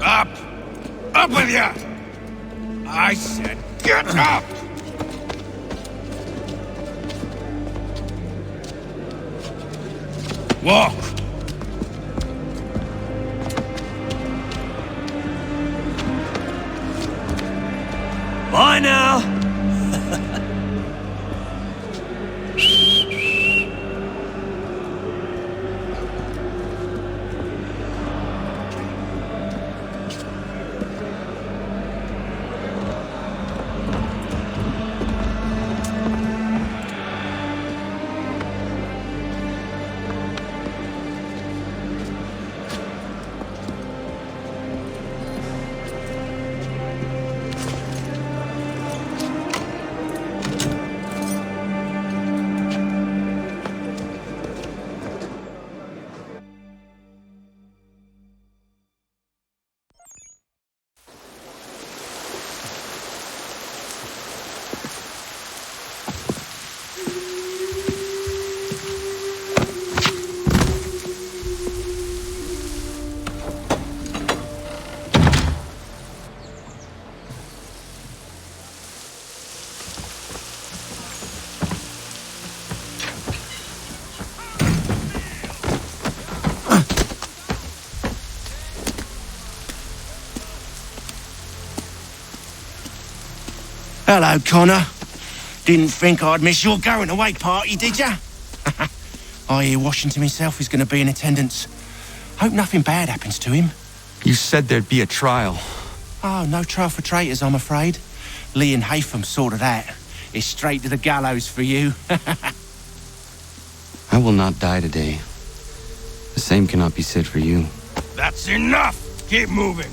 Up! Up with ya! I said get up! Walk! Bye now! Hello, Connor. Didn't think I'd miss your going-away party, did ya? I hear Washington himself is going to be in attendance. Hope nothing bad happens to him. You said there'd be a trial. Oh, no trial for traitors, I'm afraid. Lee and Haytham sorted that. It's straight to the gallows for you. I will not die today. The same cannot be said for you. That's enough! Keep moving!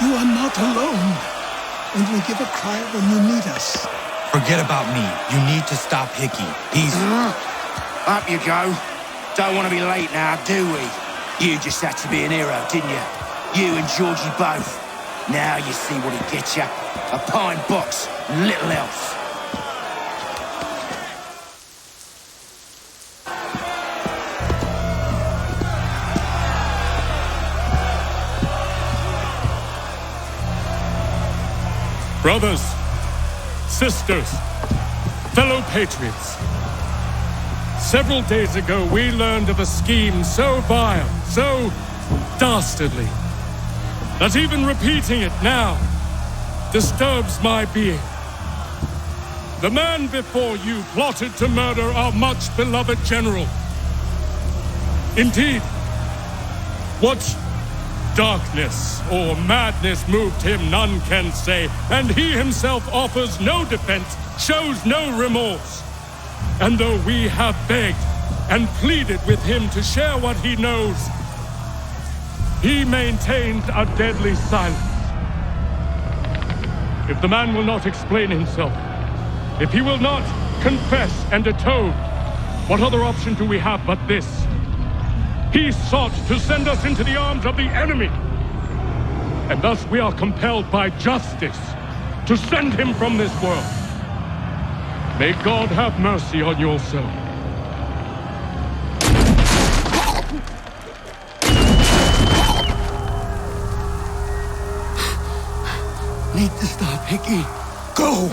You are not alone, and we give a cry when you need us. Forget about me. You need to stop Hickey. He's... Up you go. Don't want to be late now, do we? You just had to be an hero, didn't you? You and Georgie both. Now you see what he gets you. A pine box, little else. Brothers, sisters, fellow patriots. Several days ago, we learned of a scheme so vile, so dastardly, that even repeating it now disturbs my being. The man before you plotted to murder our much-beloved general. Indeed, what darkness or madness moved him, none can say, and he himself offers no defense, shows no remorse. And though we have begged and pleaded with him to share what he knows, he maintains a deadly silence. If the man will not explain himself, if he will not confess and atone, what other option do we have but this? He sought to send us into the arms of the enemy. And thus we are compelled by justice to send him from this world. May God have mercy on your soul. Need to stop, Hickey. Go!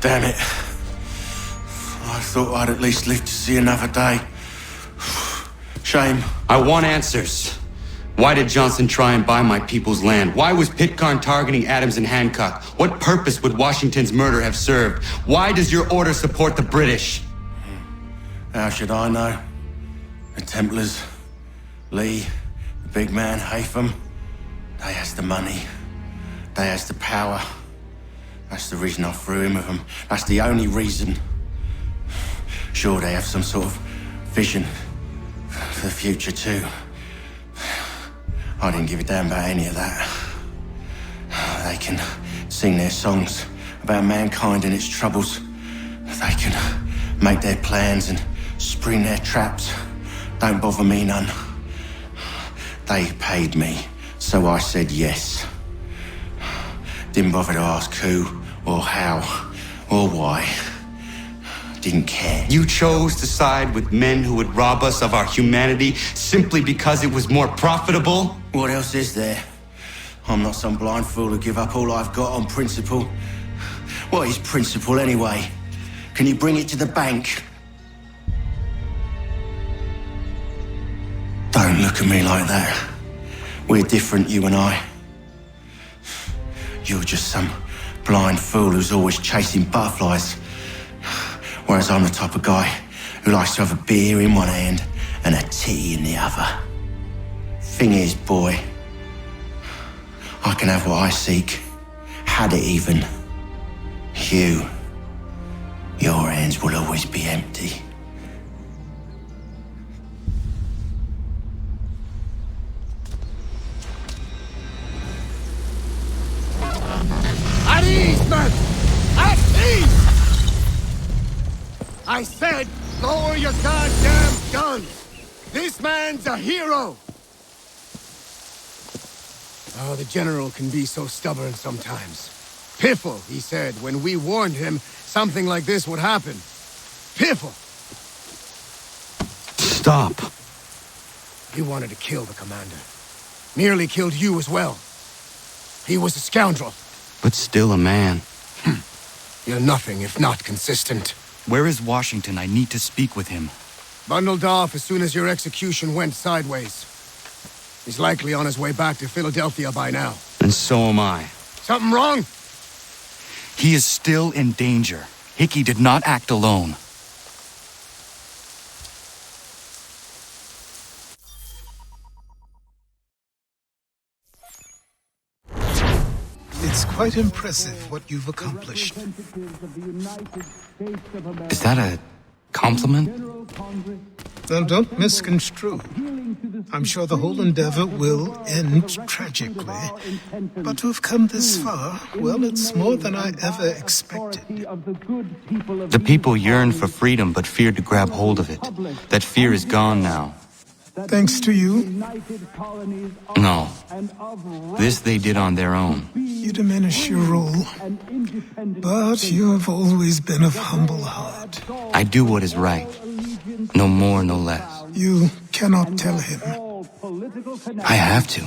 Damn it. I thought I'd at least live to see another day. Shame. I want answers. Why did Johnson try and buy my people's land? Why was Pitcairn targeting Adams and Hancock? What purpose would Washington's murder have served? Why does your order support the British? How should I know? The Templars, Lee, the big man, Haytham, they has the money. They has the power. That's the reason I threw in with them. That's the only reason. Sure, they have some sort of vision for the future too. I didn't give a damn about any of that. They can sing their songs about mankind and its troubles. They can make their plans and spring their traps. Don't bother me none. They paid me, so I said yes. Didn't bother to ask who, or how, or why. Didn't care. You chose to side with men who would rob us of our humanity simply because it was more profitable? What else is there? I'm not some blind fool who give up all I've got on principle. What is principle anyway? Can you bring it to the bank? Don't look at me like that. We're different, you and I. You're just some blind fool who's always chasing butterflies. Whereas I'm the type of guy who likes to have a beer in one hand and a titty in the other. Thing is, boy, I can have what I seek. Had it even. Your hands will always be empty. At ease, men! At ease! I said, lower your goddamn guns! This man's a hero! Oh, the General can be so stubborn sometimes. Piffle, he said, when we warned him something like this would happen. Piffle! Stop. He wanted to kill the commander. Nearly killed you as well. He was a scoundrel. But still a man. You're nothing if not consistent. Where is Washington? I need to speak with him. Bundled off as soon as your execution went sideways. He's likely on his way back to Philadelphia by now. And so am I. Something wrong? He is still in danger. Hickey did not act alone. It's quite impressive what you've accomplished. Is that a compliment? Then don't misconstrue. I'm sure the whole endeavor will end tragically. But to have come this far, well, it's more than I ever expected. The people yearned for freedom but feared to grab hold of it. That fear is gone now. Thanks to you. No. This they did on their own. You diminish your role. But you have always been of humble heart. I do what is right. No more, no less. You cannot tell him. I have to.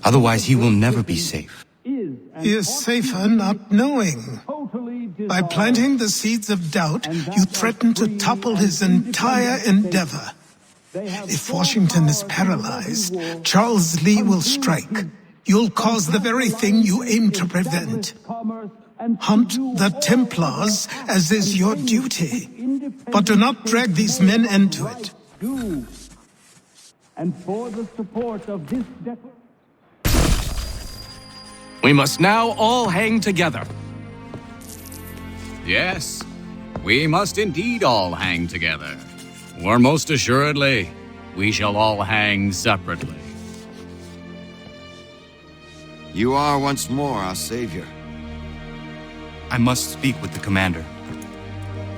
Otherwise, he will never be safe. He is safer not knowing. By planting the seeds of doubt, you threaten to topple his entire endeavor. If Washington is paralyzed, Charles Lee will strike. You'll cause the very thing you aim to prevent. Hunt the Templars, as is your duty. But do not drag these men into it. And for the support of this We must now all hang together. Yes, we must indeed all hang together. Or most assuredly, we shall all hang separately. You are once more our savior. I must speak with the commander.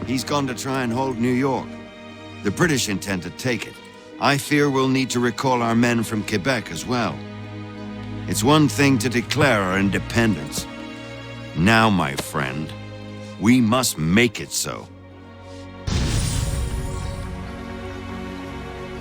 He's gone to try and hold New York. The British intend to take it. I fear we'll need to recall our men from Quebec as well. It's one thing to declare our independence. Now, my friend, we must make it so.